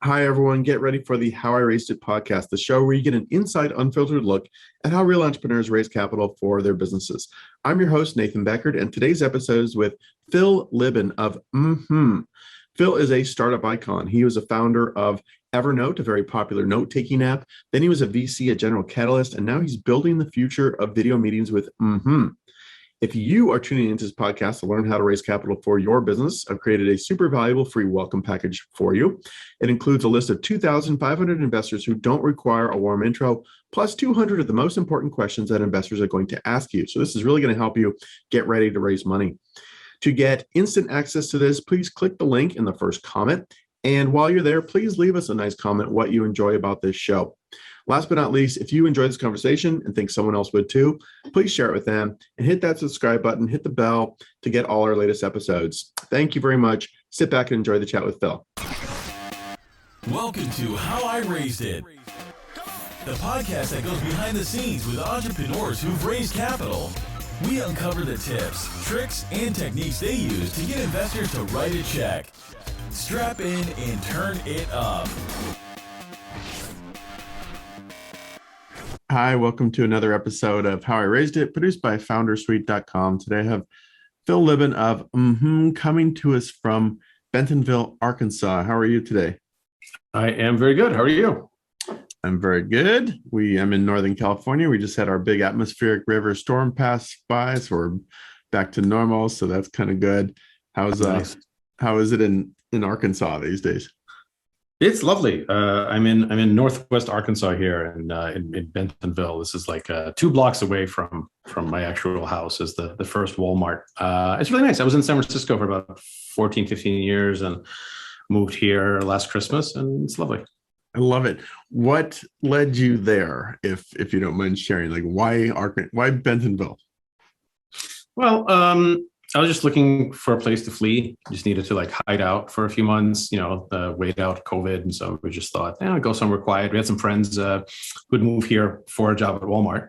Hi, everyone. Get ready for the How I Raised It podcast, the show where you get an inside, unfiltered look at how real entrepreneurs raise capital for their businesses. I'm your host, Nathan Beckert, and today's episode is with PHIL LIBIN of Mmhmm. Phil is a startup icon. He was a founder of Evernote, a very popular note-taking app. Then he was a VC at General Catalyst, and now he's building the future of video meetings with Mmhmm. If you are tuning into this podcast to learn how to raise capital for your business, I've created a super valuable free welcome package for you. It includes a list of 2,500 investors who don't require a warm intro, plus 200 of the most important questions that investors are going to ask you. So this is really going to help you get ready to raise money. To get instant access to this, please click the link in the first comment. And while you're there, please leave us a nice comment what you enjoy about this show. Last but not least, if you enjoy this conversation and think someone else would too, please share it with them and hit that subscribe button, hit the bell to get all our latest episodes. Thank you very much. Sit back and enjoy the chat with Phil. Welcome to How I Raised It, the podcast that goes behind the scenes with entrepreneurs who've raised capital. We uncover the tips, tricks, and techniques they use to get investors to write a check. Strap in and turn it up. Hi, welcome to another episode of How I Raised It, produced by foundersuite.com. Today I have PHIL LIBIN of Mmhmm coming to us from Bentonville, Arkansas. How are you today? I am very good. How are you? I'm very good. I'm in Northern California. We just had our big atmospheric river storm pass by, so we're back to normal. So that's kind of good. Nice. How is it in Arkansas these days? It's lovely. I'm in Northwest Arkansas here in Bentonville. This is like 2 blocks away from my actual house is the first Walmart. It's really nice. I was in San Francisco for about 14, 15 years and moved here last Christmas, and it's lovely. I love it. What led you there, if you don't mind sharing? Like why Bentonville? Well, I was just looking for a place to flee. Just needed to hide out for a few months, wait out COVID. And so we just thought, go somewhere quiet. We had some friends who'd move here for a job at Walmart.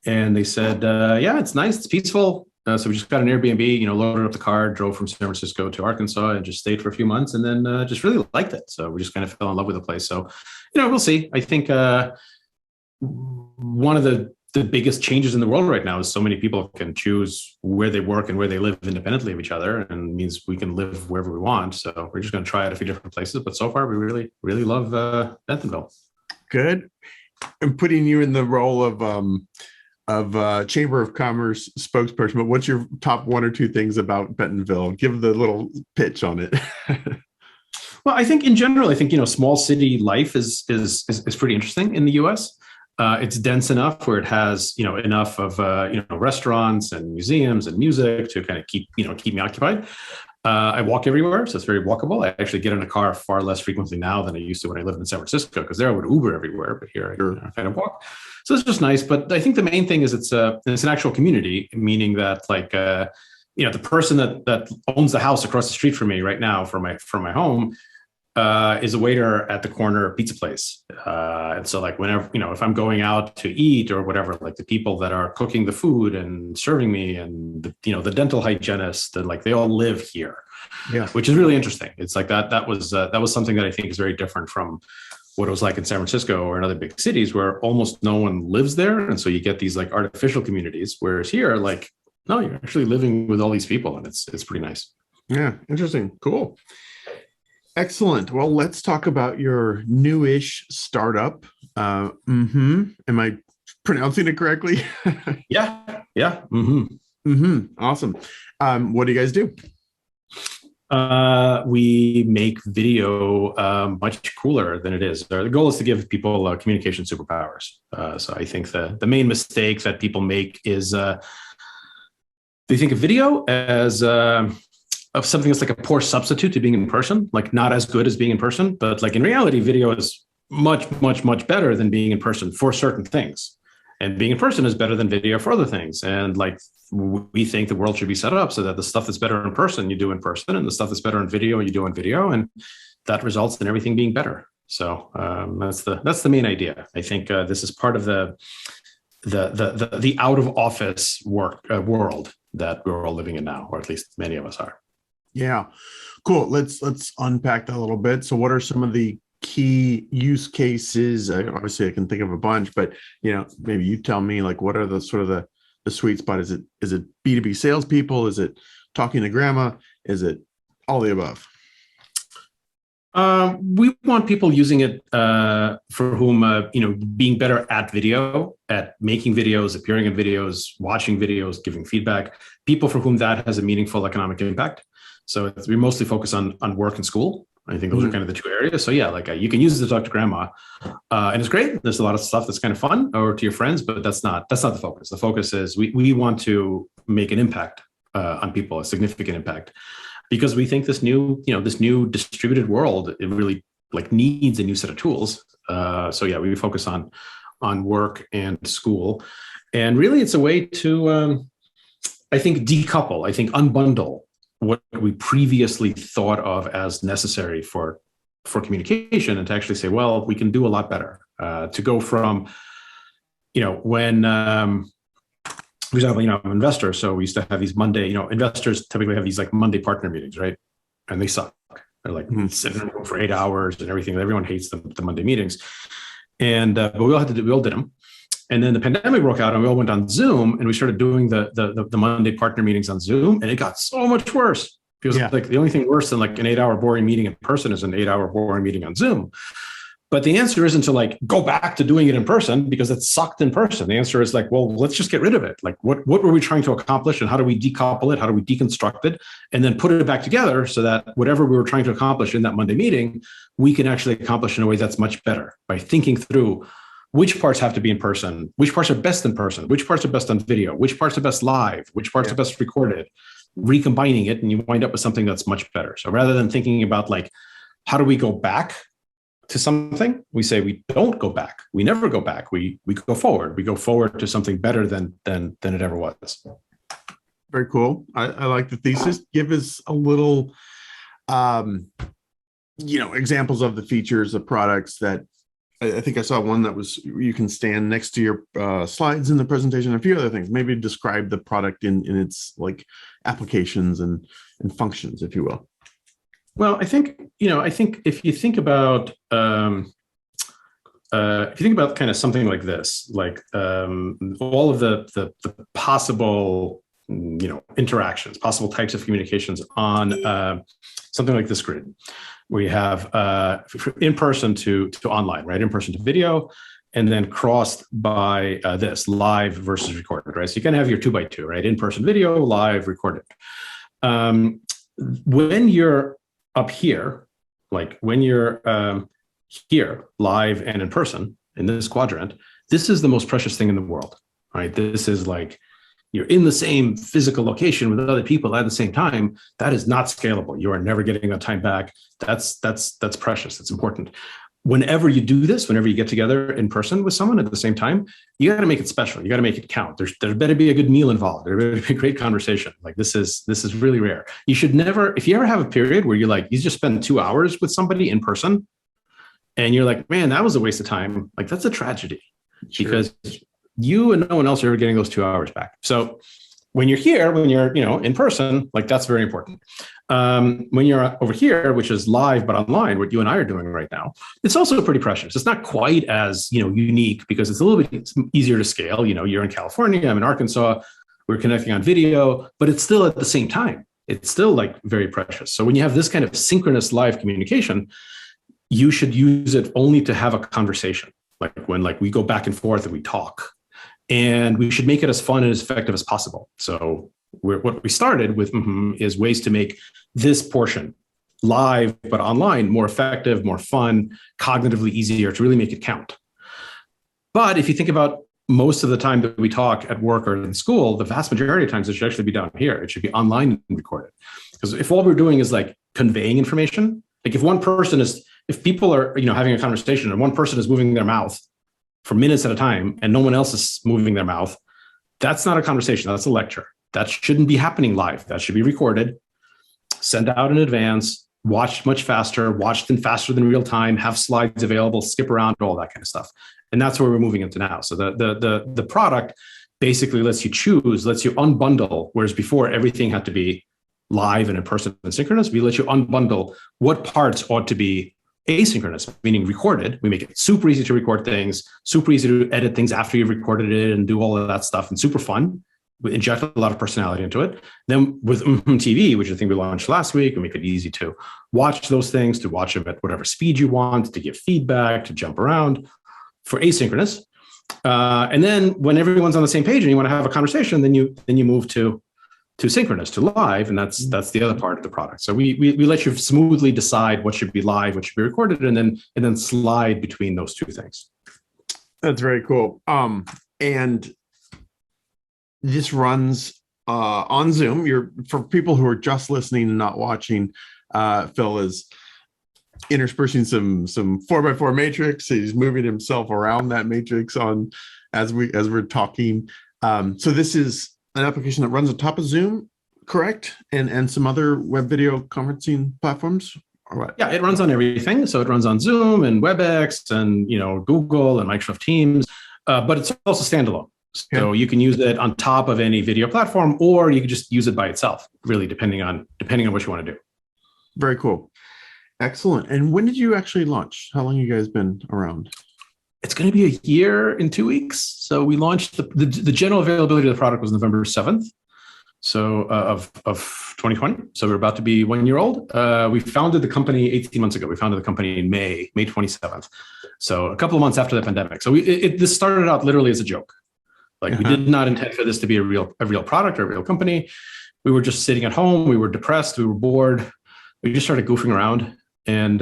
And they said, yeah, it's nice. It's peaceful. So we just got an Airbnb, loaded up the car, drove from San Francisco to Arkansas and just stayed for a few months and then just really liked it. So we just kind of fell in love with the place. So, we'll see. I think one of the biggest changes in the world right now is so many people can choose where they work and where they live independently of each other, and means we can live wherever we want. So we're just going to try out a few different places, but so far we really, really love Bentonville. Good. I'm putting you in the role of Chamber of Commerce spokesperson, but what's your top 1 or 2 things about Bentonville? Give the little pitch on it. Well, I think in general, small city life is pretty interesting in the US. It's dense enough where it has, enough of, restaurants and museums and music to kind of keep me occupied. I walk everywhere, so it's very walkable. I actually get in a car far less frequently now than I used to when I lived in San Francisco, because there I would Uber everywhere, but here I kind of walk. So it's just nice. But I think the main thing is it's an actual community, meaning that the person that owns the house across the street from me right now from my home is a waiter at the corner pizza place. And so whenever, if I'm going out to eat or whatever, the people that are cooking the food and serving me and the dental hygienist, and they all live here, which is really interesting. It's that was something that I think is very different from what it was like in San Francisco or in other big cities where almost no one lives there. And so you get these artificial communities, whereas here, no, you're actually living with all these people, and it's pretty nice. Yeah. Interesting. Cool. Excellent. Well, let's talk about your newish startup. Mmhmm. Am I pronouncing it correctly? Yeah. Mmhmm. Mmhmm. Awesome. What do you guys do? We make video much cooler than it is. The goal is to give people communication superpowers. So I think the main mistake that people make is they think of video as of something that's a poor substitute to being in person, not as good as being in person. But in reality, video is much, much, much better than being in person for certain things. And being in person is better than video for other things. And we think the world should be set up so that the stuff that's better in person, you do in person, and the stuff that's better in video, you do in video. And that results in everything being better. So that's the main idea. I think this is part of the out of office world that we're all living in now, or at least many of us are. Yeah, cool. Let's unpack that a little bit. So what are some of the key use cases? Obviously, I can think of a bunch, but maybe you tell me, like, what are the sort of the sweet spot? Is it B2B salespeople? Is it talking to grandma? Is it all the above? We want people using it for whom, being better at video, at making videos, appearing in videos, watching videos, giving feedback, people for whom that has a meaningful economic impact. So we mostly focus on work and school. I think those are kind of the two areas. So yeah, like you can use it to talk to grandma, and it's great. There's a lot of stuff that's kind of fun, or to your friends, but that's not the focus. The focus is we want to make an impact on people, a significant impact, because we think this new distributed world, it really like needs a new set of tools. So yeah, we focus on work and school, and really it's a way to I think decouple, I think unbundle what we previously thought of as necessary for communication, and to actually say, well, we can do a lot better. To go from, when, for example, I'm an investor, so we used to have these Monday, investors typically have these like Monday partner meetings, right? And they suck. They're like sitting in a room for 8 hours and everything. Everyone hates the Monday meetings. And but we all did them. And then the pandemic broke out, and we all went on Zoom, and we started doing the Monday partner meetings on Zoom, and it got so much worse. Because like the only thing worse than like an 8-hour boring meeting in person is an 8-hour boring meeting on Zoom. But the answer isn't to like go back to doing it in person because it sucked in person. The answer is like, well, let's just get rid of it. Like what were we trying to accomplish, and how do we decouple it? How do we deconstruct it and then put it back together so that whatever we were trying to accomplish in that Monday meeting, we can actually accomplish in a way that's much better by thinking through which parts have to be in person, which parts are best in person, which parts are best on video, which parts are best live, which parts are best recorded, recombining it, and you wind up with something that's much better. So rather than thinking about like, how do we go back to something, we say we don't go back. We never go back. We go forward. We go forward to something better than it ever was. Very cool. I like the thesis. Give us a little, examples of the features of products that I think I saw one that was you can stand next to your slides in the presentation, a few other things. Maybe describe the product in its like applications and functions, if you will. Well, I think if you think about kind of something like this, like all of the possible interactions, possible types of communications on something like this grid, where you have in person to online, right? In person to video, and then crossed by this live versus recorded, right? So you can have your 2x2, right? In person video, live, recorded. When you're up here, like when you're here, live and in person in this quadrant, this is the most precious thing in the world, right? This is like you're in the same physical location with other people at the same time. That is not scalable. You are never getting that time back. That's precious. That's important. Whenever you do this, whenever you get together in person with someone at the same time, you got to make it special. You got to make it count. There better be a good meal involved. There better be a great conversation. Like this is really rare. You should never, if you ever have a period where you just spend 2 hours with somebody in person and you're like, man, that was a waste of time. Like that's a tragedy. Sure. Because you and no one else are ever getting those 2 hours back. So when you're here, when you're, in person, like that's very important. When you're over here, which is live, but online, what you and I are doing right now, it's also pretty precious. It's not quite as, unique because it's a little bit easier to scale. You're in California, I'm in Arkansas, we're connecting on video, but it's still at the same time. It's still like very precious. So when you have this kind of synchronous live communication, you should use it only to have a conversation. Like when we go back and forth and we talk. And we should make it as fun and as effective as possible. So what we started with is ways to make this portion live, but online, more effective, more fun, cognitively easier to really make it count. But if you think about most of the time that we talk at work or in school, the vast majority of times it should actually be down here. It should be online and recorded. Because if all we're doing is like conveying information, like if people are having a conversation and one person is moving their mouth for minutes at a time and no one else is moving their mouth, that's not a conversation, that's a lecture. That shouldn't be happening live. That should be recorded, sent out in advance, watched much faster, watched in faster than real time, have slides available, skip around, all that kind of stuff. And that's where we're moving into now. So the product basically lets you choose, lets you unbundle, whereas before everything had to be live and in person and synchronous, we let you unbundle what parts ought to be asynchronous, meaning recorded. We make it super easy to record things, super easy to edit things after you've recorded it and do all of that stuff, and super fun. We inject a lot of personality into it. Then with Mmhmm TV, which I think we launched last week, we make it easy to watch those things, to watch them at whatever speed you want, to give feedback, to jump around for asynchronous. And then when everyone's on the same page and you want to have a conversation, then you move to synchronous, to live, and that's the other part of the product. So we let you smoothly decide what should be live, what should be recorded, and then slide between those two things. That's very cool. And this runs on Zoom. For people who are just listening and not watching, Phil is interspersing some 4x4 matrix. He's moving himself around that matrix as we're talking. So this is an application that runs on top of Zoom, correct? And some other web video conferencing platforms, or what? Yeah, it runs on everything. So it runs on Zoom and WebEx and Google and Microsoft Teams, but it's also standalone. So you can use it on top of any video platform, or you can just use it by itself, really, depending on what you want to do. Very cool. Excellent. And when did you actually launch? How long have you guys been around? It's going to be a year in 2 weeks. So we launched the general availability of the product was November 7th. So of 2020. So we're about to be 1 year old. We founded the company 18 months ago. We founded the company in May 27th. So a couple of months after the pandemic. So this started out literally as a joke. Like we did not intend for this to be a real product or a real company. We were just sitting at home. We were depressed. We were bored. We just started goofing around, and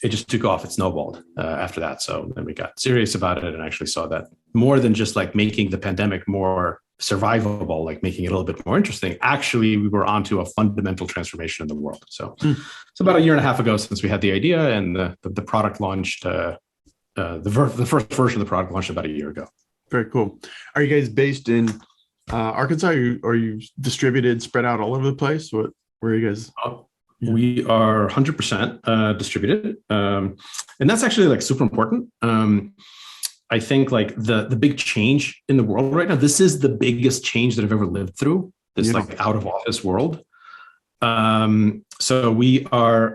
it just took off. It snowballed after that. So then we got serious about it and actually saw that more than just like making the pandemic more survivable, like making it a little bit more interesting. Actually, we were onto a fundamental transformation in the world. So it's about a year and a half ago since we had the idea, and the product launched. The first version of the product launched about a year ago. Very cool. Are you guys based in Arkansas? Are you distributed, spread out all over the place? Where are you guys? We are 100% distributed. And that's actually like super important. I think like the big change in the world right now, this is the biggest change that I've ever lived through, this like out of office world. So we are,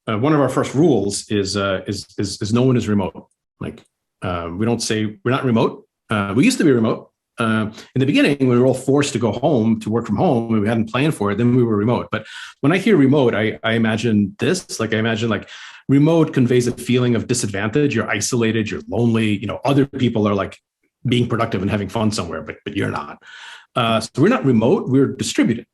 one of our first rules is no one is remote. Like we don't say we're not remote. We used to be remote. In the beginning, when we were all forced to go home to work from home and we hadn't planned for it, then we were remote. But when I hear remote, I imagine this, like I imagine like remote conveys a feeling of disadvantage. You're isolated, you're lonely, other people are like being productive and having fun somewhere, but you're not. So we're not remote, we're distributed,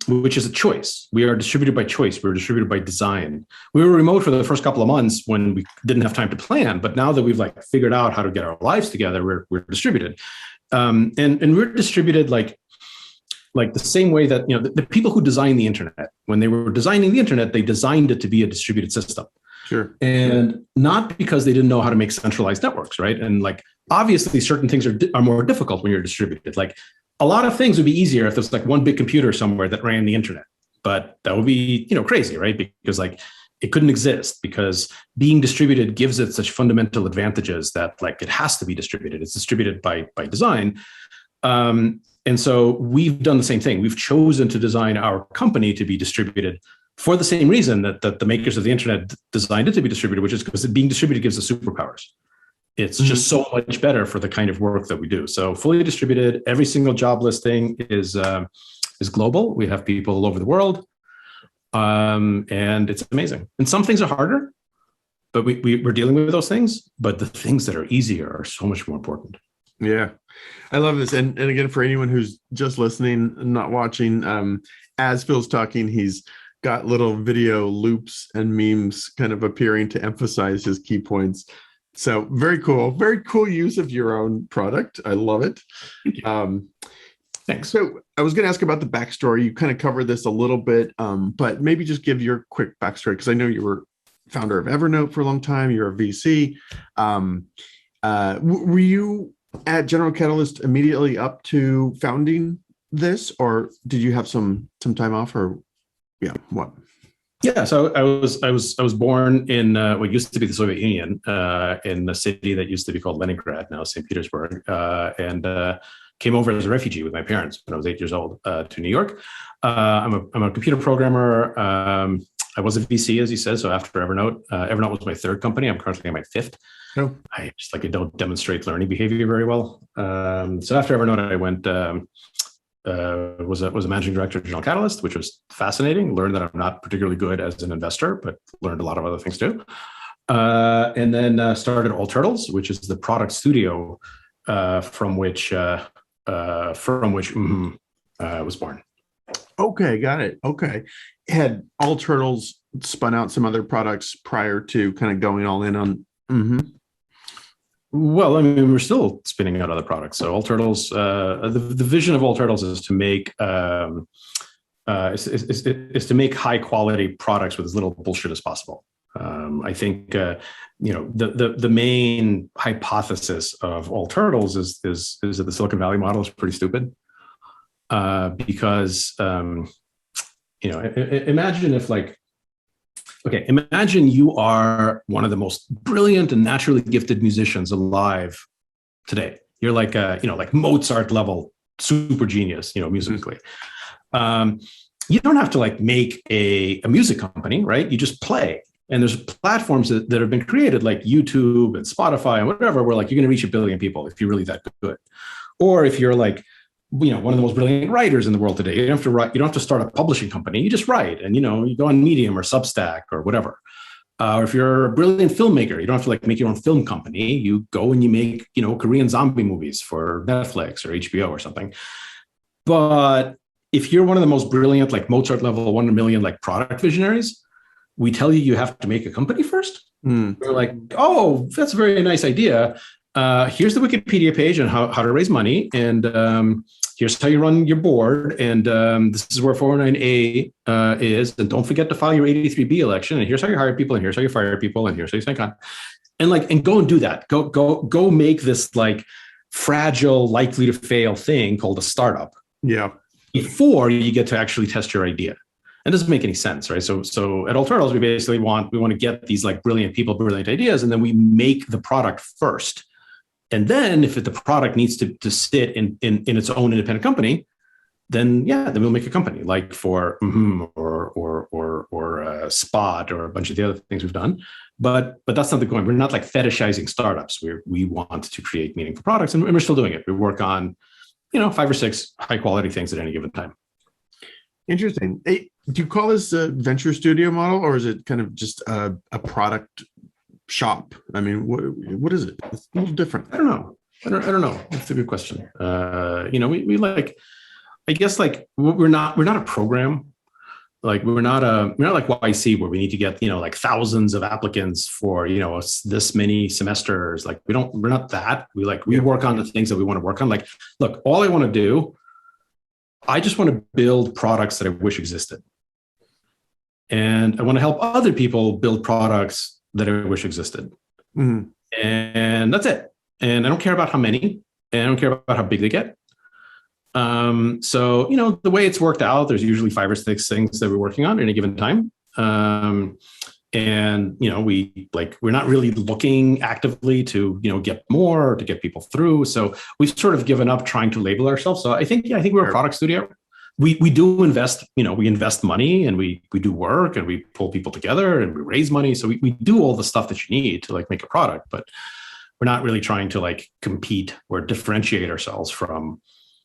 which is a choice. We are distributed by choice. We're distributed by design. We were remote for the first couple of months when we didn't have time to plan, but now that we've like figured out how to get our lives together, we're distributed. And we're distributed like the same way that, the people who designed the internet, when they were designing the internet, they designed it to be a distributed system. Sure. And not because they didn't know how to make centralized networks, right? And like, obviously certain things are more difficult when you're distributed. Like, a lot of things would be easier if there's like one big computer somewhere that ran the internet, but that would be, crazy, right? Because like it couldn't exist, because being distributed gives it such fundamental advantages that like it has to be distributed. It's distributed by design. And so we've done the same thing. We've chosen to design our company to be distributed for the same reason that the makers of the internet designed it to be distributed, which is because being distributed gives us superpowers. It's just so much better for the kind of work that we do. So fully distributed, every single job listing is global. We have people all over the world, and it's amazing. And some things are harder, but we're dealing with those things. But the things that are easier are so much more important. Yeah, I love this. And again, for anyone who's just listening and not watching, as Phil's talking, he's got little video loops and memes kind of appearing to emphasize his key points. So very cool use of your own product. I love it. Thanks. So I was going to ask about the backstory. You kind of covered this a little bit, but maybe just give your quick backstory, because I know you were founder of Evernote for a long time. You're a VC. Were you at General Catalyst immediately up to founding this, or did you have some time off, or what? Yeah, so I was born in what used to be the Soviet Union, in a city that used to be called Leningrad, now St. Petersburg, and came over as a refugee with my parents when I was 8 years old to New York. I'm a computer programmer. I was a VC, as you said. So after Evernote, Evernote was my third company. I'm currently on my fifth. Oh. I don't demonstrate learning behavior very well. So after Evernote, I went, was a managing director of General Catalyst, which was fascinating. Learned that I'm not particularly good as an investor, but learned a lot of other things too. And then started All Turtles, which is the product studio from which Mmhmm was born. Okay, got it. Okay. Had All Turtles spun out some other products prior to kind of going all in on Mmhmm? Well, I mean, we're still spinning out other products. So All Turtles, the vision of All Turtles is to make is to make high quality products with as little bullshit as possible. I think the main hypothesis of All Turtles is that the Silicon Valley model is pretty stupid, because imagine if imagine you are one of the most brilliant and naturally gifted musicians alive today. You're like like Mozart level super genius, musically. You don't have to make a music company, right? You just play. And there's platforms that have been created like YouTube and Spotify and whatever, where you're going to reach 1 billion people if you're really that good. Or if you're one of the most brilliant writers in the world today, you don't have to write, you don't have to start a publishing company. You just write, and you go on Medium or Substack or whatever. Or if you're a brilliant filmmaker, you don't have to make your own film company. You go and you make Korean zombie movies for Netflix or HBO or something. But if you're one of the most brilliant, Mozart level 1 million product visionaries, we tell you have to make a company first. We're like, oh, that's a very nice idea. Here's the Wikipedia page on how to raise money. And here's how you run your board. And this is where 409A is. And don't forget to file your 83B election. And here's how you hire people. And here's how you fire people. And here's how you sign contracts. And go and do that. Go make this fragile, likely to fail thing called a startup. Yeah. Before you get to actually test your idea. It doesn't make any sense, right? So at All Turtles, we basically want to get these brilliant people, brilliant ideas, and then we make the product first. And then if the product needs to sit in its own independent company, then we'll make a company for Mmhmm or Spot or a bunch of the other things we've done. But that's not the going. We're not fetishizing startups. We want to create meaningful products, and we're still doing it. We work on 5 or 6 high quality things at any given time. Interesting. Hey, do you call this a venture studio model, or is it kind of just a product shop? I mean, what is it? It's a little different. I don't know. I don't know. That's a good question. We I guess we're not a program. We're not like YC where we need to get thousands of applicants for this many semesters. We're not that. We work on the things that we want to work on. Look, all I want to do, I just want to build products that I wish existed. And I want to help other people build products that I wish existed. Mm-hmm. And that's it. And I don't care about how many, and I don't care about how big they get. So, the way it's worked out, there's usually 5 or 6 things that we're working on at any given time. And, we're not really looking actively to, get more or to get people through. So we've sort of given up trying to label ourselves. So I think we're a product studio. We do invest, we invest money, and we do work, and we pull people together, and we raise money. So we do all the stuff that you need to make a product, but we're not really trying to compete or differentiate ourselves from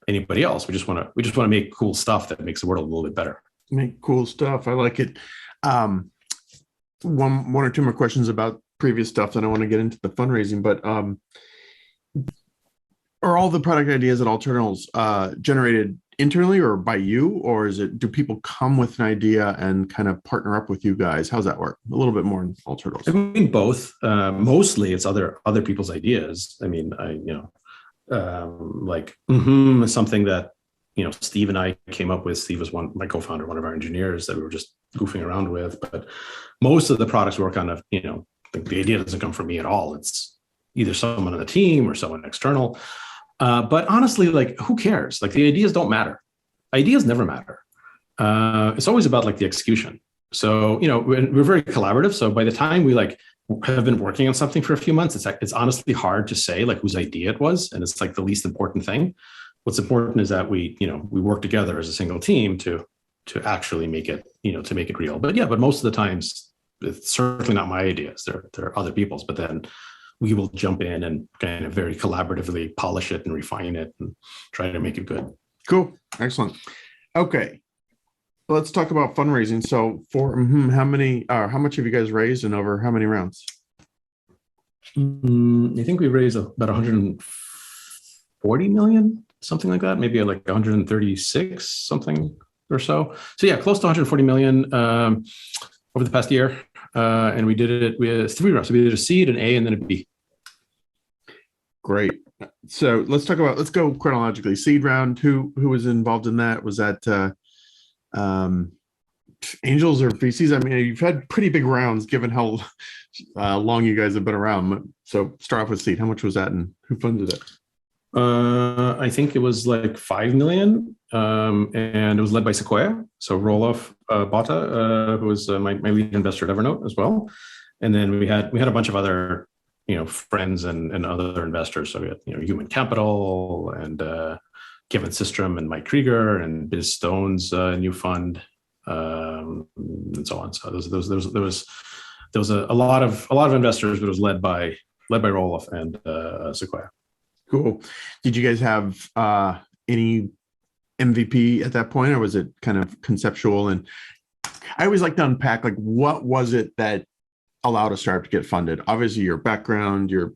anybody else. We just want to make cool stuff that makes the world a little bit better. Make cool stuff. I like it. One or two more questions about previous stuff, then I want to get into the fundraising, but are all the product ideas at All Turtles generated internally or by you, or do people come with an idea and kind of partner up with you guys? How's that work? A little bit more in All Turtles. I mean, both. Mostly it's other people's ideas. I mean, Mmhmm is something that Steve and I came up with. Steve was my co-founder, one of our engineers that we were just goofing around with. But most of the products work on the idea doesn't come from me at all. It's either someone on the team or someone external. But honestly, who cares? The ideas don't matter. Ideas never matter. It's always about the execution. So, we're very collaborative. So by the time we have been working on something for a few months, it's honestly hard to say whose idea it was. And it's the least important thing. What's important is that we work together as a single team to actually make it, to make it real. But yeah, but most of the times it's certainly not my ideas. There are other people's, but then we will jump in and kind of very collaboratively polish it and refine it and try to make it good. Cool. Excellent. Okay. Let's talk about fundraising. So for how much have you guys raised and over how many rounds? I think we raised about 140 million, something like that, maybe like 136 something or so. So yeah, close to 140 million over the past year. And we did it with 3 rounds. So we did a seed, an A, and then a B. Great. So let's go chronologically. Seed round, who was involved in that? Was that angels or VCs? I mean, you've had pretty big rounds given how long you guys have been around. So start off with seed. How much was that and who funded it? I think it was like 5 million, and it was led by Sequoia. So Roloff Bata, who was my lead investor at Evernote as well. And then we had a bunch of other, friends and other investors. So we had, Human Capital and Kevin Systrom and Mike Krieger and Biz Stone's new fund, and so on. So there was a lot of investors, but it was led by Roloff and Sequoia. Cool. Did you guys have any MVP at that point, or was it kind of conceptual? And I always like to unpack, like, what was it that allowed a startup to get funded? Obviously, your background, your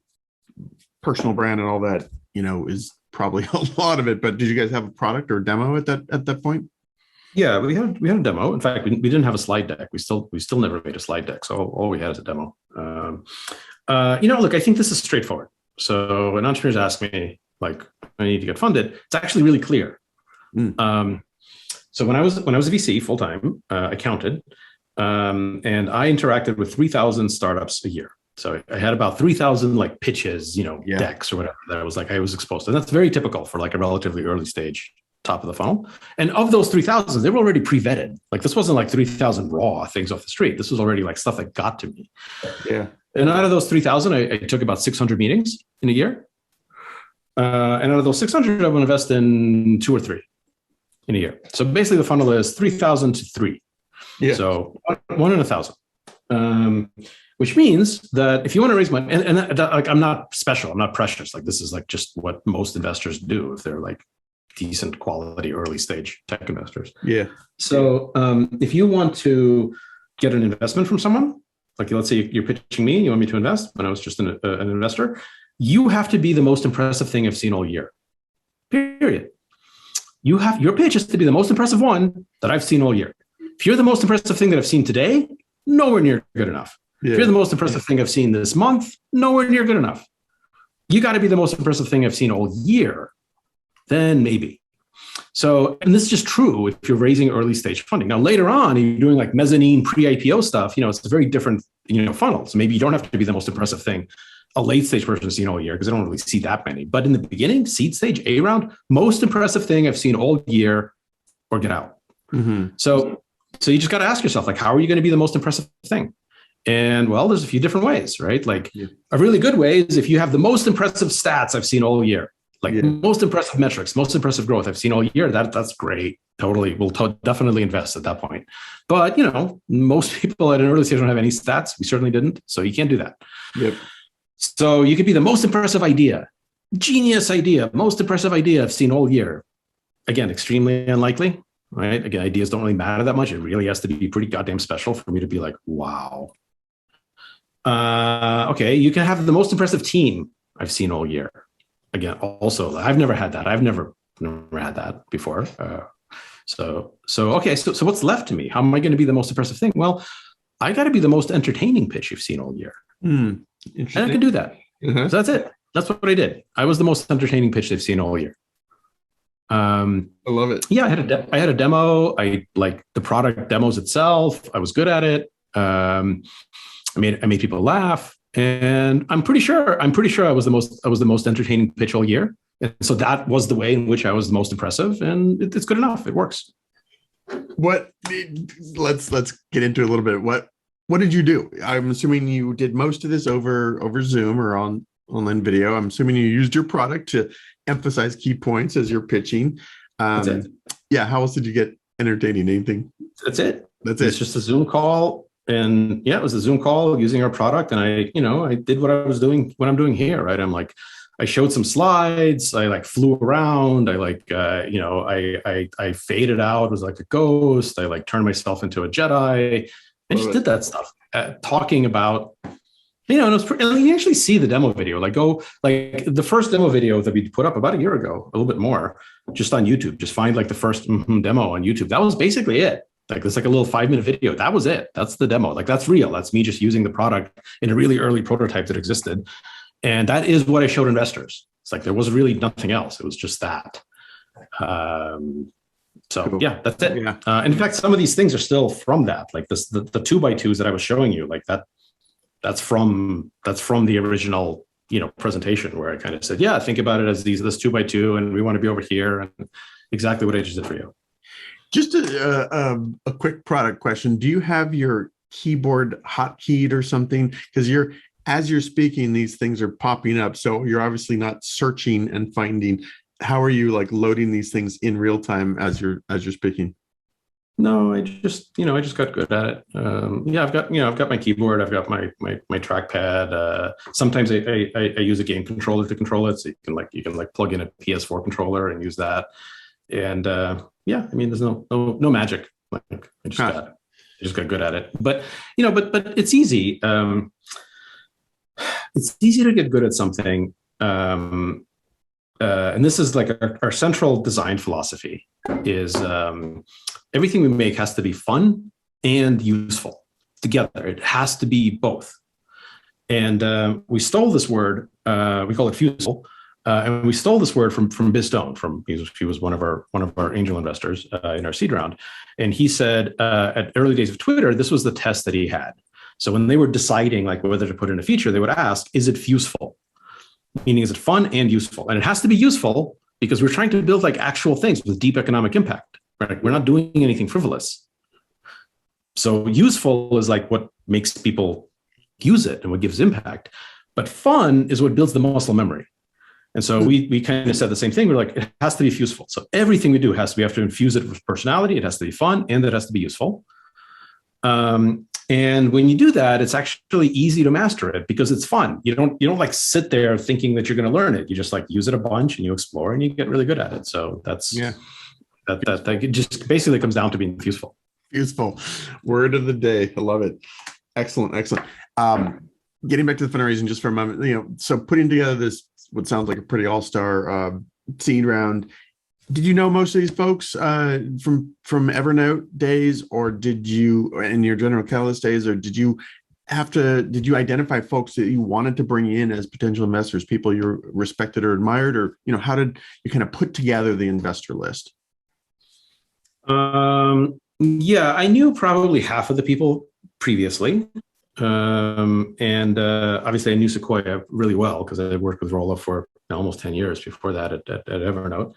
personal brand, and all that, is probably a lot of it. But did you guys have a product or demo at that point? Yeah, we had a demo. In fact, we didn't have a slide deck. We still never made a slide deck. So all we had is a demo. Look, I think this is straightforward. So when entrepreneurs ask me, like, I need to get funded, it's actually really clear. So when I was a VC full time, I counted, and I interacted with 3,000 startups a year. So I had about 3,000 like pitches, decks or whatever that I was exposed to. And that's very typical for like a relatively early stage, top of the funnel. And of those 3,000, they were already pre-vetted. Like, this wasn't like 3,000 raw things off the street. This was already like stuff that got to me. Yeah. And out of those 3,000, I took about 600 meetings in a year. And out of those 600, I would invest in 2 or 3 in a year. So basically the funnel is 3,000 to 3. Yeah. So 1 in 1,000. Which means that if you want to raise money, and like, I'm not special, I'm not precious. Like, this is like just what most investors do if they're like decent quality early stage tech investors. Yeah. So if you want to get an investment from someone, like, let's say you're pitching me and you want me to invest when I was just an investor, you have to be the most impressive thing I've seen all year. Period. Your pitch has to be the most impressive one that I've seen all year. If you're the most impressive thing that I've seen today, nowhere near good enough. Yeah. If you're the most impressive thing I've seen this month, nowhere near good enough. You got to be the most impressive thing I've seen all year. Then maybe. So, and this is just true if you're raising early stage funding. Now, later on, you're doing like mezzanine pre-IPO stuff, it's a very different, funnel. So maybe you don't have to be the most impressive thing a late stage person has seen all year, because I don't really see that many. But in the beginning, seed stage, A round, most impressive thing I've seen all year, or get out. Mm-hmm. So you just got to ask yourself, like, how are you going to be the most impressive thing? And well, there's a few different ways, right? Like, a really good way is if you have the most impressive stats I've seen all year. Like, most impressive metrics, most impressive growth I've seen all year. That's great. Totally. We'll definitely invest at that point. But, most people at an early stage don't have any stats. We certainly didn't. So you can't do that. Yep. So you could be the most impressive idea, genius idea, most impressive idea I've seen all year. Again, extremely unlikely, right? Again, ideas don't really matter that much. It really has to be pretty goddamn special for me to be like, wow. Okay. You can have the most impressive team I've seen all year. Again, also, I've never had that. I've never had that before. So what's left to me? How am I going to be the most impressive thing? Well, I got to be the most entertaining pitch you've seen all year. And I can do that. Uh-huh. So that's it. That's what I did. I was the most entertaining pitch they've seen all year. I love it. Yeah, I had a demo. I like the product demos itself. I was good at it. I made people laugh. And I'm pretty sure I was the most entertaining pitch all year. And so that was the way in which I was the most impressive, and it's good enough. It works. Let's get into it a little bit. What did you do? I'm assuming you did most of this over Zoom or on online video. I'm assuming you used your product to emphasize key points as you're pitching. That's it. Yeah. How else did you get entertaining? Anything? That's it. That's it. It's just a Zoom call. And yeah, it was a Zoom call using our product. And I did what I was doing, what I'm doing here, right? I showed some slides. I flew around. I faded out. It was like a ghost. I turned myself into a Jedi and just did that stuff, talking about, and it was and you actually see the demo video, the first demo video that we put up about a year ago, a little bit more, just on YouTube. Just find the first demo on YouTube. That was basically it. It's a little 5-minute video. That was it. That's the demo. That's real. That's me just using the product in a really early prototype that existed. And that is what I showed investors. It's there was really nothing else. It was just that. So cool. Yeah, that's it. Yeah. In fact, some of these things are still from that. The 2x2s that I was showing you, that's from the original, presentation where I kind of said, yeah, think about it as this 2x2, and we want to be over here, and exactly what I just did for you. Just a quick product question. Do you have your keyboard hotkeyed or something? Because as you're speaking, these things are popping up. So you're obviously not searching and finding. How are you loading these things in real time as you're speaking? No, I just got good at it. I've got my keyboard. I've got my trackpad. Sometimes I use a game controller to control it. So you can plug in a PS4 controller and use that. And there's no magic. I just got good at it. But it's easy. It's easy to get good at something. And this is our central design philosophy is everything we make has to be fun and useful together. It has to be both. And we stole this word. We call it fusel. And we stole this word from Biz Stone. He was one of our angel investors in our seed round, and he said at early days of Twitter, this was the test that he had. So when they were deciding whether to put in a feature, they would ask, "Is it useful?" Meaning, is it fun and useful? And it has to be useful because we're trying to build actual things with deep economic impact. Right? We're not doing anything frivolous. So useful is what makes people use it and what gives impact. But fun is what builds the muscle memory. And so we kind of said the same thing. We're it has to be useful. So everything we do we have to infuse it with personality. It has to be fun, and it has to be useful. And when you do that, it's actually easy to master it because it's fun. You don't sit there thinking that you're going to learn it. You just use it a bunch and you explore and you get really good at it. So that it just basically comes down to being useful. Useful. Word of the day. I love it. Excellent. Getting back to the fundraising just for a moment, so putting together this, what sounds like a pretty all-star seed round. Did you know most of these folks from Evernote days, or did you in your General Catalyst days, or did you identify folks that you wanted to bring in as potential investors, people you respected or admired, or how did you kind of put together the investor list? I knew probably half of the people previously. And obviously I knew Sequoia really well because I worked with Rolla for almost 10 years before that at Evernote.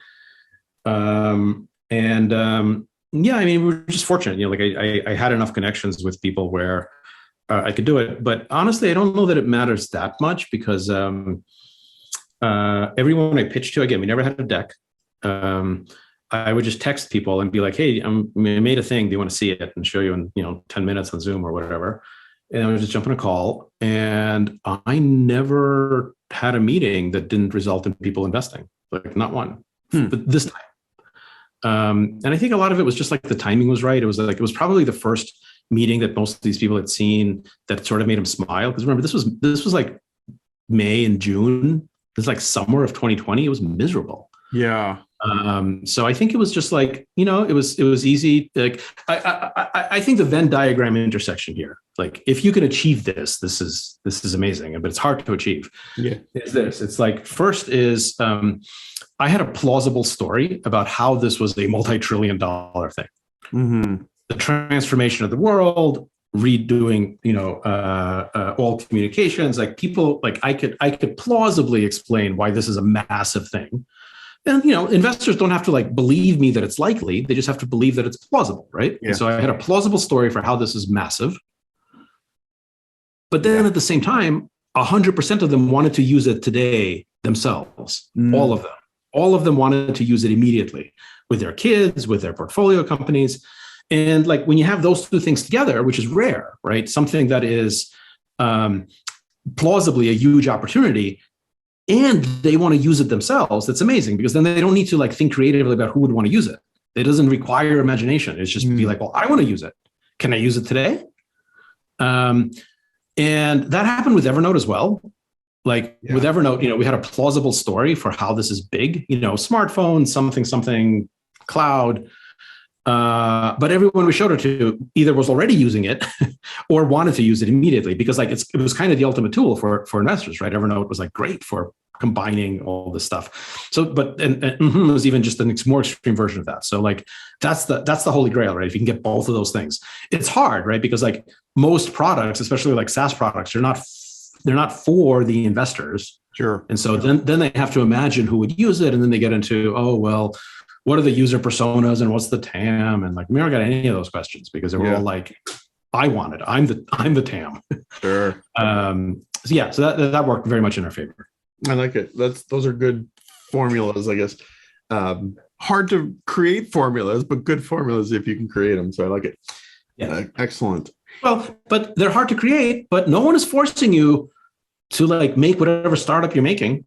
We were just fortunate, I had enough connections with people where I could do it, but honestly, I don't know that it matters that much because everyone I pitched to, again, we never had a deck. I would just text people and be like, hey, I made a thing. Do you want to see it and show you in 10 minutes on Zoom or whatever? And I would just jump on a call, and I never had a meeting that didn't result in people investing, not one, but this time. And I think a lot of it was just the timing was right. It was probably the first meeting that most of these people had seen that sort of made them smile. Because remember, this was May and June. It was summer of 2020. It was miserable. Yeah. So I think it was just it was easy. I think the Venn diagram intersection here, if you can achieve this is amazing, but it's hard to achieve. Yeah. It's this. It's first is I had a plausible story about how this was a multi-trillion-dollar thing. Mm-hmm. The transformation of the world, redoing, all communications, people, I could plausibly explain why this is a massive thing. And, investors don't have to believe me that it's likely. They just have to believe that it's plausible, right? Yeah. And so I had a plausible story for how this is massive. But then at the same time, 100% of them wanted to use it today themselves. All of them. all of them wanted to use it immediately with their kids, with their portfolio companies. And like when you have those two things together, which is rare, right? Something that is plausibly a huge opportunity, and they want to use it themselves, that's amazing, because then they don't need to like think creatively about who would want to use it. It doesn't require imagination. It's just be like, well, I want to use it. Can I use it today? And that happened with Evernote as well. Like with Evernote, we had a plausible story for how this is big, smartphone, something, cloud. But everyone we showed it to either was already using it or wanted to use it immediately, because like it was kind of the ultimate tool for investors, right? Evernote was like great for combining all this stuff. So, but and Mmhmm was even just a more extreme version of that. So like that's the holy grail, right? If you can get both of those things, it's hard, right? Because like most products, especially like SaaS products, they're not for the investors. Sure. And so then they have to imagine who would use it, and then they get into, oh well, what are the user personas and what's the TAM? And like we never got any of those questions because they were all like, I want it. I'm the TAM. Sure. So that worked very much in our favor. I like it. Those are good formulas, I guess. Hard to create formulas, but good formulas if you can create them. So I like it. Yeah. Excellent. Well, but they're hard to create, but no one is forcing you to like make whatever startup you're making,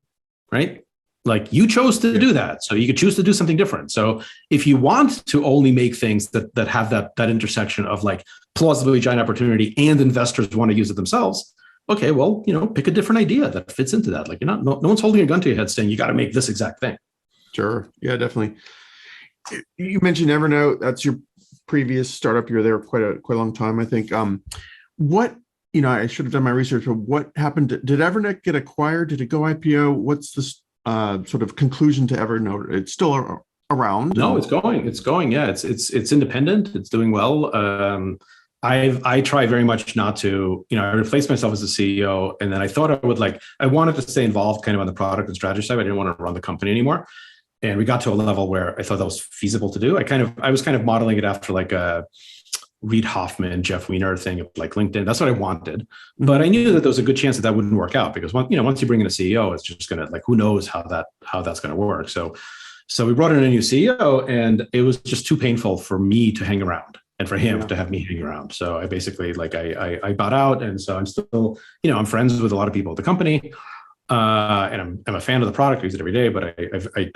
right? Like you chose to do that. So you could choose to do something different. So if you want to only make things that have that intersection of like plausibly giant opportunity and investors want to use it themselves, okay, well, pick a different idea that fits into that. Like no one's holding a gun to your head saying you got to make this exact thing. Sure. Yeah, definitely. You mentioned Evernote. That's your previous startup. You were there quite a long time, I think. What, I should have done my research, but what happened? Did Evernote get acquired? Did it go IPO? What's the sort of conclusion to Evernote? It's still around? No, it's going. Yeah, it's independent. It's doing well. I try very much not to, I replaced myself as a CEO, and then I thought I wanted to stay involved kind of on the product and strategy side. I didn't want to run the company anymore. And we got to a level where I thought that was feasible to do. I was kind of modeling it after like a Reid Hoffman, Jeff Weiner thing of like LinkedIn. That's what I wanted. But I knew that there was a good chance that wouldn't work out because once you bring in a CEO, it's just going to like, who knows how that's going to work. So we brought in a new CEO, and it was just too painful for me to hang around and for him to have me hang around. So I basically I bought out. And so I'm still, I'm friends with a lot of people at the company. And I'm a fan of the product. I use it every day, but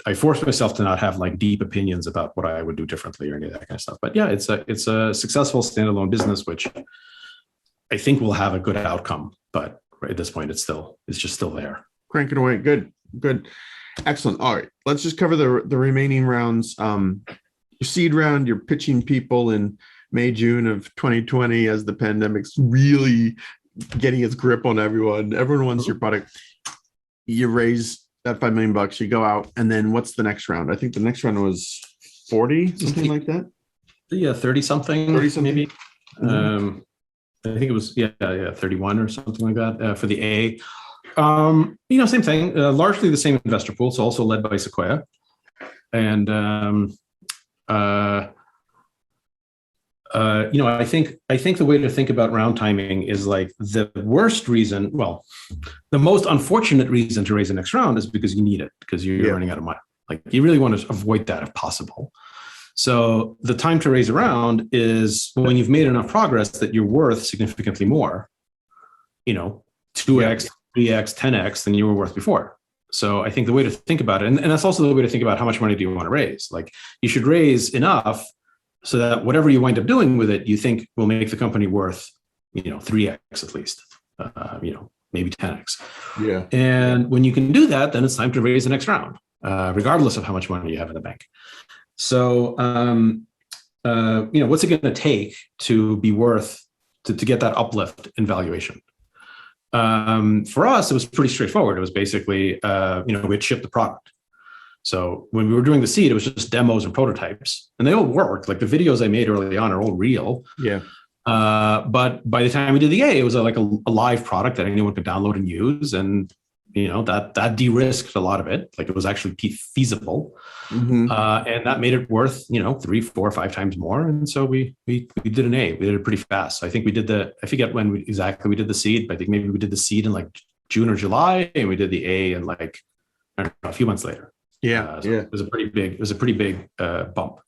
I force myself to not have like deep opinions about what I would do differently or any of that kind of stuff. But yeah, it's a successful standalone business, which I think will have a good outcome. But right at this point, it's just still there. Cranking away. Good. Excellent. All right. Let's just cover the remaining rounds. Your seed round, you're pitching people in May, June of 2020 as the pandemic's really getting its grip on everyone. Everyone wants your product. You raise that $5 million, you go out, and then what's the next round? I think the next round was 40, something like that. Yeah, 30 something maybe. I think it was 31 or something like that for the A. Same thing. Largely the same investor pool. It's also led by Sequoia, and I think the way to think about round timing is like the most unfortunate reason to raise the next round is because you need it, because you're running out of money. Like you really want to avoid that if possible. So the time to raise a round is when you've made enough progress that you're worth significantly more, 2x, 3x, 10x than you were worth before. So I think the way to think about it, and that's also the way to think about how much money do you want to raise? Like you should raise enough so that whatever you wind up doing with it, you think will make the company worth, 3x at least, maybe 10x. Yeah. And when you can do that, then it's time to raise the next round, regardless of how much money you have in the bank. So, what's it going to take to be worth to get that uplift in valuation? For us, it was pretty straightforward. It was basically, we'd ship the product. So when we were doing the seed, it was just demos and prototypes, and they all worked. Like the videos I made early on are all real. Yeah. But by the time we did the A, it was like a live product that anyone could download and use, and that de-risked a lot of it. Like it was actually feasible, and that made it worth 3, 4, 5 times more. And so we did an A. We did it pretty fast. So I think we did I forget when we did the seed, but I think maybe we did the seed in like June or July, and we did the A in like I don't know, a few months later. So it was a pretty big bump,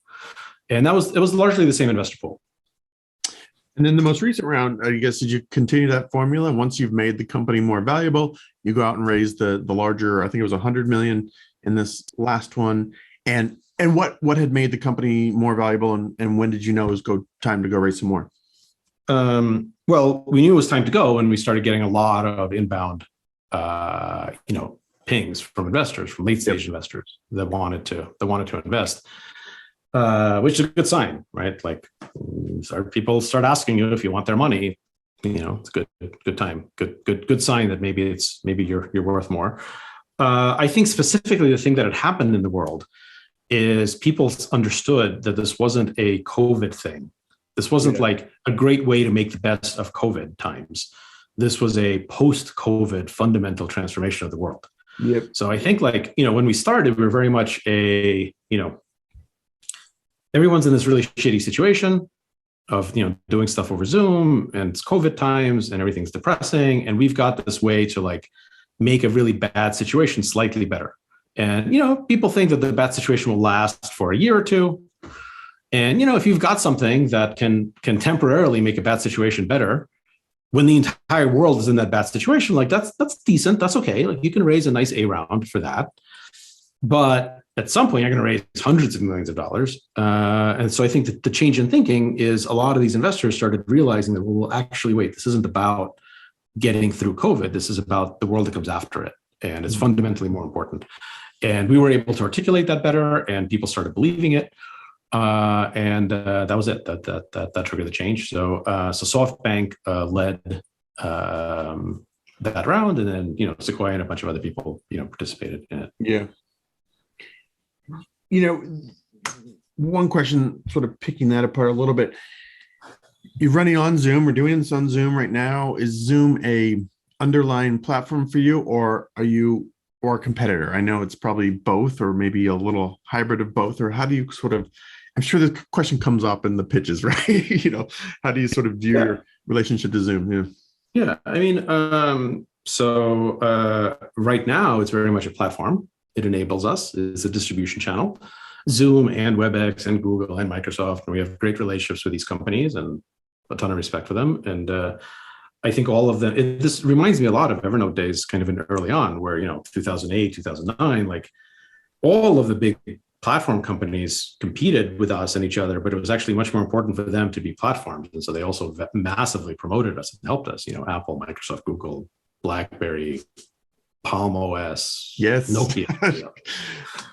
and it was largely the same investor pool. And then the most recent round, I guess, did you continue that formula? Once you've made the company more valuable, you go out and raise the larger, I think it was 100 million in this last one. And what had made the company more valuable, and when did you know it was time to go raise some more? Well, we knew it was time to go, and we started getting a lot of inbound, pings from investors, from late stage investors that wanted to invest, which is a good sign, right? Like, people start asking you if you want their money. It's a good time, good sign that maybe you're worth more. I think specifically the thing that had happened in the world is people understood that this wasn't a COVID thing. This wasn't like a great way to make the best of COVID times. This was a post-COVID fundamental transformation of the world. Yep. So I think when we started, we were very much everyone's in this really shitty situation of, doing stuff over Zoom, and it's COVID times and everything's depressing. And we've got this way to make a really bad situation slightly better. And, people think that the bad situation will last for a year or two. And, if you've got something that can temporarily make a bad situation better, when the entire world is in that bad situation, that's decent. That's okay. You can raise a nice A round for that. But at some point, you're going to raise hundreds of millions of dollars. And so I think that the change in thinking is a lot of these investors started realizing that, well, actually, wait, this isn't about getting through COVID. This is about the world that comes after it. And it's fundamentally more important. And we were able to articulate that better, and people started believing it. And that was it. That triggered the change. So SoftBank led that round, and then Sequoia and a bunch of other people participated in it. Yeah. One question, sort of picking that apart a little bit. You're running on Zoom. We're doing this on Zoom right now. Is Zoom a underlying platform for you, or are you a competitor? I know it's probably both, or maybe a little hybrid of both. Or how do you sort of? I'm sure this question comes up in the pitches, right? How do you sort of view your relationship to Zoom? Yeah. I mean, right now it's very much a platform. It enables us. It's a distribution channel. Zoom and WebEx and Google and Microsoft, and we have great relationships with these companies and a ton of respect for them. And I think all of them, this reminds me a lot of Evernote days, kind of in early on, where 2008, 2009, all of the big platform companies competed with us and each other, but it was actually much more important for them to be platforms. And so they also massively promoted us and helped us, Apple, Microsoft, Google, BlackBerry, Palm OS, yes, Nokia,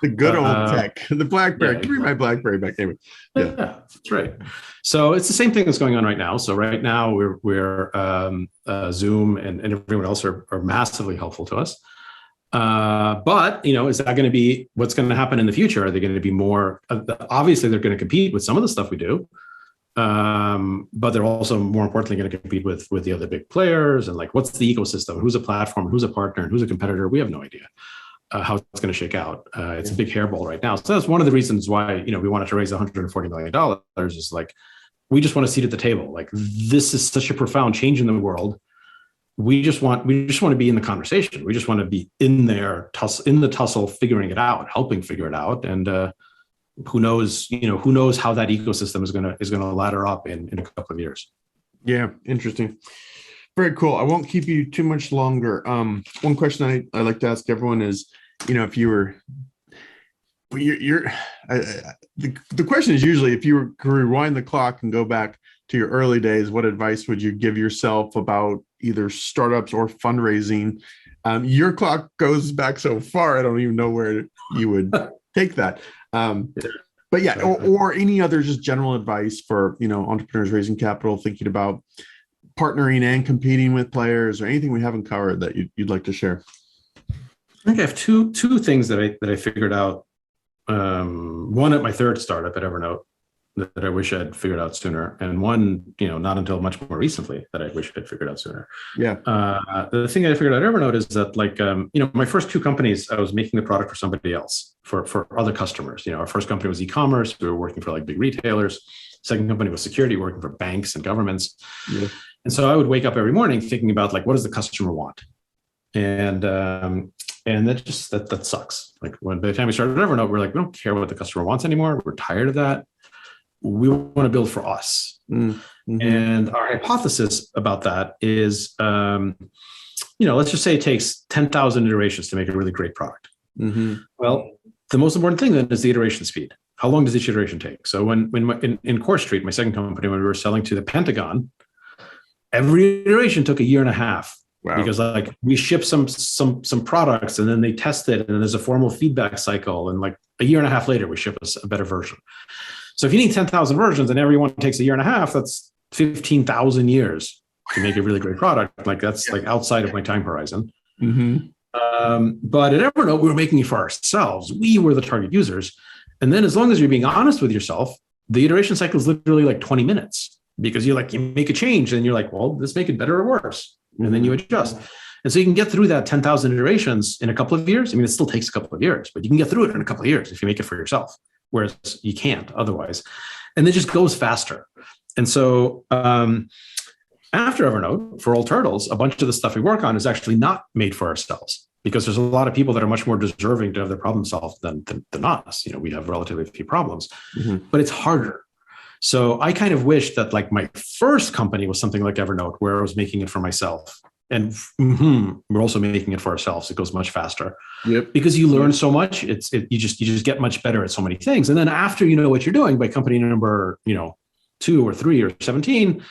the good old tech, the BlackBerry. Give me my BlackBerry back, David. Yeah, that's right. So it's the same thing that's going on right now. So right now we're Zoom and everyone else are massively helpful to us. But is that going to be what's going to happen in the future? Are they going to be more? Obviously, they're going to compete with some of the stuff we do. But they're also more importantly going to compete with the other big players, and what's the ecosystem? Who's a platform? Who's a partner? And who's a competitor? We have no idea how it's going to shake out. It's a big hairball right now. So that's one of the reasons why we wanted to raise $140 million. Is we just want a seat at the table. This is such a profound change in the world. We just want to be in the conversation. We just want to be in there, in the tussle, figuring it out, helping figure it out, and who knows how that ecosystem is going to ladder up in a couple of years. Yeah, interesting. Very cool. I won't keep you too much longer. One question I like to ask everyone is, if you were, the question is usually, if you were to rewind the clock and go back to your early days, what advice would you give yourself about either startups or fundraising? Your clock goes back so far, I don't even know where you would take that. But yeah, or any other just general advice for entrepreneurs raising capital, thinking about partnering and competing with players, or anything we haven't covered that you'd like to share. I think I have two things that I figured out. One at my third startup at Evernote that I wish I had figured out sooner, and one not until much more recently that I wish I'd figured out sooner. Yeah. The thing I figured out at Evernote is that my first two companies, I was making the product for somebody else, for other customers. Our first company was e-commerce. We were working for big retailers. Second company was security, working for banks and governments. Yeah. And so I would wake up every morning thinking about what does the customer want? And And that sucks. Like by the time we started Evernote, we're like, we don't care what the customer wants anymore. We're tired of that. We want to build for us. Mm-hmm. And our hypothesis about that is, let's just say it takes 10,000 iterations to make a really great product. Mm-hmm. Well, the most important thing then is the iteration speed. How long does each iteration take? So in Core Street, my second company, when we were selling to the Pentagon, every iteration took a year and a half. Wow. Because like we ship some products and then they test it and then there's a formal feedback cycle, and like a year and a half later we ship a better version. So if you need 10,000 versions and everyone takes a year and a half, that's 15,000 years to make a really great product. Like that's like outside of my time horizon. Mm-hmm. But at Evernote, we were making it for ourselves. We were the target users. And then as long as you're being honest with yourself, the iteration cycle is literally like 20 minutes, because you make a change and you're like, well, let's make it better or worse. And then you adjust. And so you can get through that 10,000 iterations in a couple of years. I mean, it still takes a couple of years, but you can get through it in a couple of years if you make it for yourself, whereas you can't otherwise. And it just goes faster. And so after Evernote, for Old Turtles, a bunch of the stuff we work on is actually not made for ourselves, because there's a lot of people that are much more deserving to have their problem solved than us. We have relatively few problems, but it's harder. So I kind of wish that like my first company was something like Evernote, where I was making it for myself. And we're also making it for ourselves. It goes much faster. Yep. Because you learn so much. You just get much better at so many things. And then after you know what you're doing, by company number 2 or 3 or 17,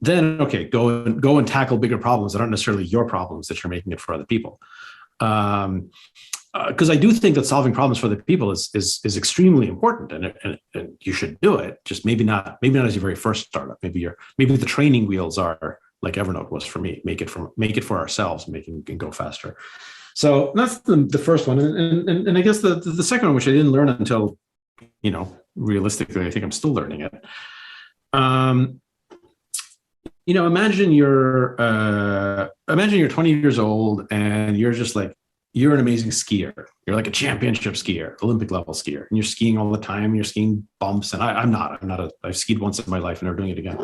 then okay, go and tackle bigger problems that aren't necessarily your problems, that you're making it for other people. Because I do think that solving problems for other people is extremely important, and you should do it. Just maybe not as your very first startup. Maybe the training wheels are like Evernote was for me. Make it for ourselves, making it go faster. So that's the first one, and I guess the second one, which I didn't learn until realistically, I think I'm still learning it. Imagine you're 20 years old and you're just like, you're an amazing skier. You're like a championship skier, Olympic level skier, and you're skiing all the time. You're skiing bumps, and I'm not. I've skied once in my life and never doing it again.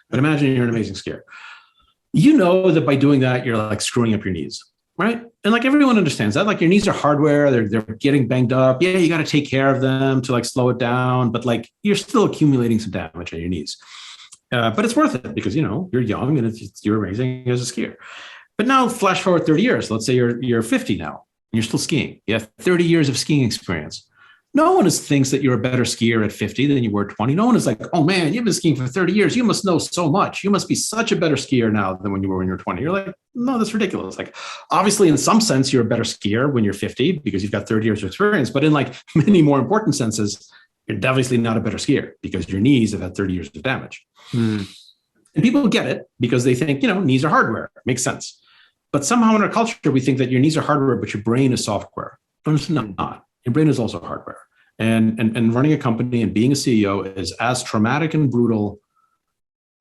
But imagine you're an amazing skier. You know that by doing that, you're like screwing up your knees, right? And like everyone understands that. Like your knees are hardware. They're getting banged up. Yeah, you got to take care of them to like slow it down. But like you're still accumulating some damage on your knees. But it's worth it because you're young and you're amazing as a skier. But now flash forward 30 years. Let's say you're 50 now and you're still skiing. You have 30 years of skiing experience. No one thinks that you're a better skier at 50 than you were at 20. No one is like, oh man, you've been skiing for 30 years. You must know so much. You must be such a better skier now than when you were when you were 20. You're like, no, that's ridiculous. Like, obviously, in some sense, you're a better skier when you're 50 because you've got 30 years of experience. But in like many more important senses, you're obviously not a better skier because your knees have had 30 years of damage. And people get it because they think, knees are hardware. It makes sense. But somehow in our culture, we think that your knees are hardware, but your brain is software. But it's not. Your brain is also hardware. And running a company and being a CEO is as traumatic and brutal,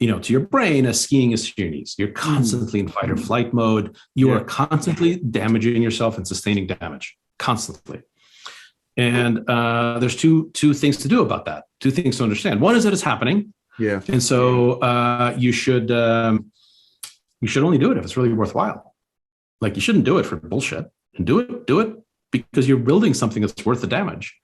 to your brain as skiing is to your knees. You're constantly in fight or flight mode. You are constantly damaging yourself and sustaining damage, constantly. And there's two things to do about that. Two things to understand. One is that it's happening. Yeah. And so you should only do it if it's really worthwhile. Like you shouldn't do it for bullshit. And do it because you're building something that's worth the damage.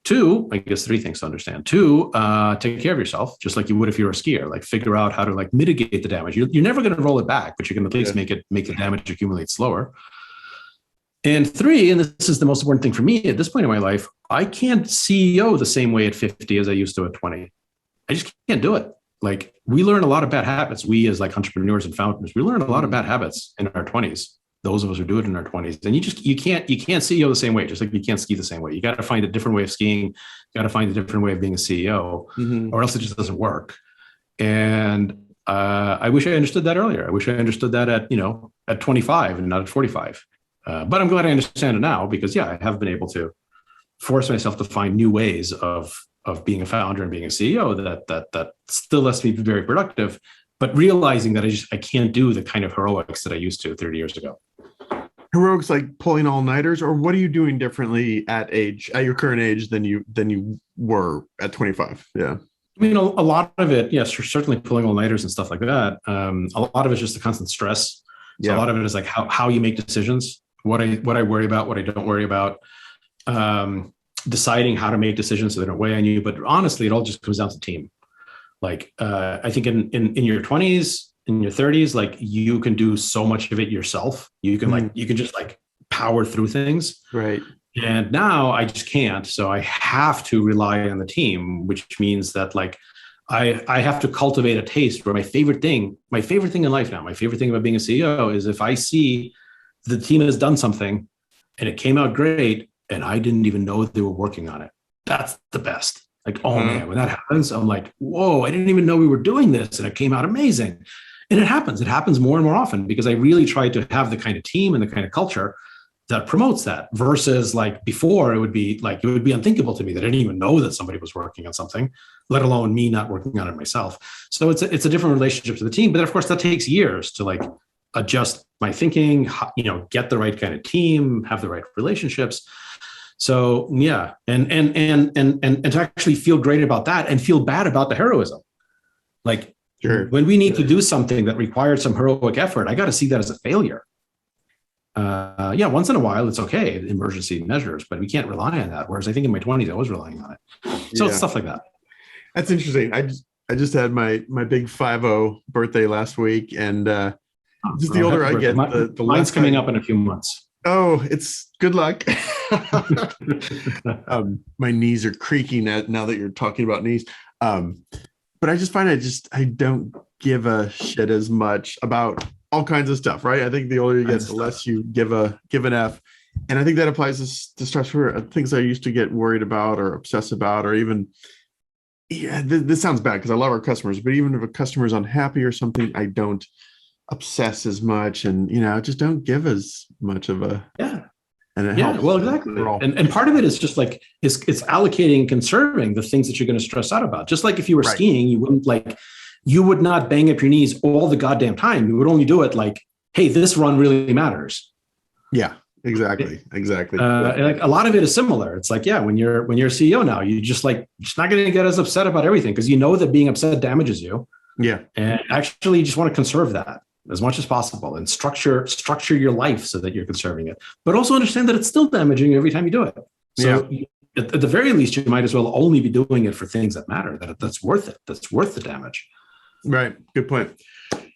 2, I guess 3 things to understand. 2, take care of yourself, just like you would if you were a skier. Like figure out how to like mitigate the damage. You're never going to roll it back, but you can at least make the damage accumulate slower. And 3, and this is the most important thing for me at this point in my life, I can't CEO the same way at 50 as I used to at 20. I just can't do it. Like we learn a lot of bad habits. We as like entrepreneurs and founders, we learn a lot of bad habits in our 20s. Those of us who do it in our 20s, and you can't CEO the same way, just like you can't ski the same way. You got to find a different way of skiing. You got to find a different way of being a CEO, or else it just doesn't work. And I wish I understood that earlier. I wish I understood that at 25 and not at 45. But I'm glad I understand it now because I have been able to force myself to find new ways of being a founder and being a CEO that still lets me be very productive, but realizing that I can't do the kind of heroics that I used to 30 years ago. Heroics like pulling all-nighters, or what are you doing differently at your current age than you were at 25? Yeah. I mean, a lot of it, yes, you're certainly pulling all-nighters and stuff like that. A lot of it's just the constant stress. So a lot of it is like how you make decisions. what I worry about, what I don't worry about, deciding how to make decisions so they don't weigh on you. But honestly, it all just comes down to team. Like, I think in your 20s, in your 30s, like you can do so much of it yourself. You can you can just like power through things. Right. And now I just can't. So I have to rely on the team, which means that like I have to cultivate a taste where my favorite thing in life now, my favorite thing about being a CEO is if I see the team has done something and it came out great and I didn't even know they were working on it. That's the best. Like, oh man, when that happens, I'm like, whoa, I didn't even know we were doing this and it came out amazing. And it happens more and more often because I really try to have the kind of team and the kind of culture that promotes that, versus like before it would be unthinkable to me that I didn't even know that somebody was working on something, let alone me not working on it myself. So it's a different relationship to the team. But of course that takes years to like adjust my thinking, get the right kind of team, have the right relationships. So yeah, and to actually feel great about that and feel bad about the heroism. Like, sure, when we need to do something that requires some heroic effort, I got to see that as a failure. Once in a while it's okay, emergency measures, but we can't rely on that. Whereas I think in my 20s I was relying on it. So it's stuff like that. That's interesting. I just had my big 50 birthday last week, and just the older I get, the mine's coming up in a few months. Oh, it's good luck. My knees are creaking now that you're talking about knees. But I just find I don't give a shit as much about all kinds of stuff, right? I think the older you get, the less you give an F. And I think that applies to stress for things I used to get worried about or obsess about, or even, this sounds bad because I love our customers, but even if a customer is unhappy or something, I don't obsess as much, and just don't give as much of a and it helps. Well, exactly. And part of it is just like it's allocating and conserving the things that you're going to stress out about. Just like if you were skiing, you would not bang up your knees all the goddamn time. You would only do it like, hey, this run really matters. Yeah, exactly. Like a lot of it is similar. It's like, when you're a CEO now, you just not going to get as upset about everything because you know that being upset damages you. Yeah. And actually you just want to conserve that as much as possible and structure your life so that you're conserving it, but also understand that it's still damaging you every time you do it. So at the very least, you might as well only be doing it for things that matter, that's worth it. That's worth the damage. Right. Good point.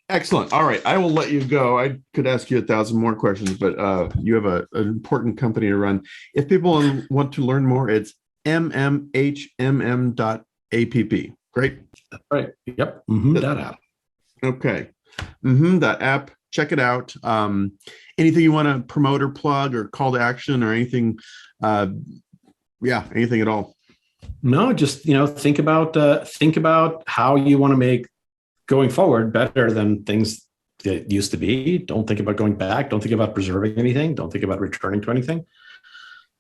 Excellent. All right. I will let you go. I could ask you 1,000 more questions, but you have an important company to run. If people want to learn more, it's mmhmm.app. Great. Right. Yep. That app. Okay. That app. Check it out. Anything you want to promote or plug or call to action or anything? Anything at all? No, just think about how you want to make going forward better than things that used to be. Don't think about going back. Don't think about preserving anything. Don't think about returning to anything.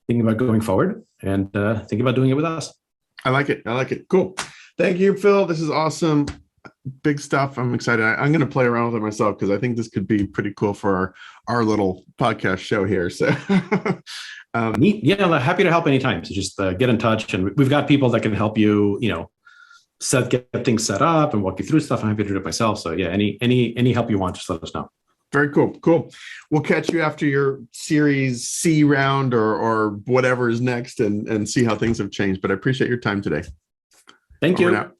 Think about going forward and think about doing it with us. I like it. Cool. Thank you, Phil. This is awesome. Big stuff. I'm excited. I'm going to play around with it myself because I think this could be pretty cool for our little podcast show here. So happy to help anytime. So just get in touch, and we've got people that can help you, get things set up and walk you through stuff. I'm happy to do it myself. So any help you want, just let us know. Very cool. We'll catch you after your Series C round or whatever is next and see how things have changed. But I appreciate your time today. Thank you.